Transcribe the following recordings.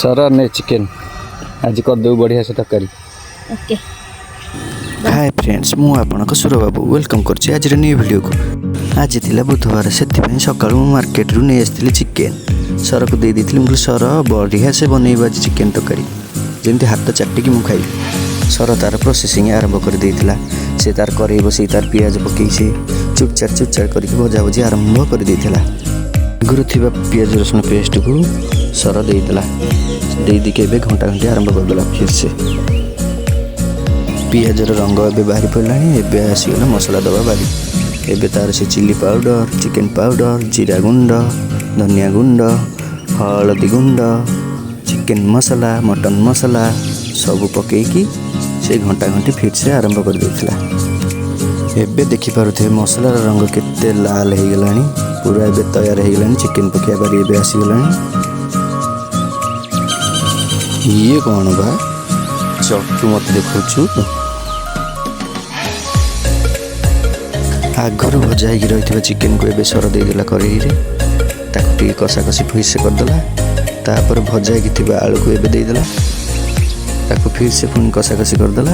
Sir ने chicken आज कर दे बढ़िया से तरकारी। ओके हाय फ्रेंड्स मु आपनको सुर बाबू वेलकम करछि आज न्यू वीडियो को। आज थिला बुधवार से सकाळु मार्केट रु नै आस्थिले चिकेन सर को दे देथिले मुझे सर बढ़िया से बनैबा चिकेन तरकारी जेमती हाथ चाटिकी मु खाई। सर तार प्रोसेसिंग आरंभ कर देथिला से तार करै बसी तार पियाज पकई से चुपचार करके भजा भजी आरंभ कर देथिला। गुरु थिबा पियाज रसुन पेस्ट को सर देथिला दे दी के घंटा घंटे आरंभ कर देला। फिर से पियाज रंग ए बाहरी पड़ा एवं आसीगला मसला दबा बारी एवं तार से चिली पाउडर चिकेन पाउडर जीरा गुंड धनिया गुंड हल्दी गुंड चिकेन मसला मटन मसला सब पकईकी से घंटा घंटे फिर से आरंभ कर देथिला। एबे देखि पारुथे मसलार रंग केते लाल हो गलानी पूरा एबे तैयार हो गलानी चिकेन पकिया बारी एबे आसीगलानी। ये कौन बा चटू मत देखु आगर भजा रही चिकेन को एबे सर देदेला कड़ाई ताकि कषा कषी फिर से करदेला तापर भजा आलू को एबे देदेला ताकू फिर से पुणी कषा कषी करदेला।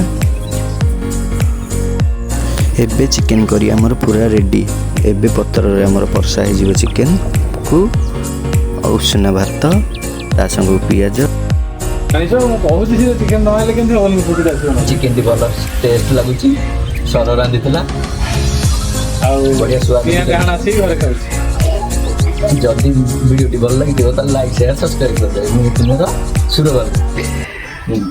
एबे चिकेन करी आमर पूरा रेडी एबे पतर रे आमर परसा हो चिकेन को उषना भात ता संग पियाज चिकेन टी भल टेस्ट लगुच सर रांधि बढ़िया स्वाद जल्दी वीडियो भल लगी लाइक शेयर सब्सक्राइब कर दे सुर बाबू।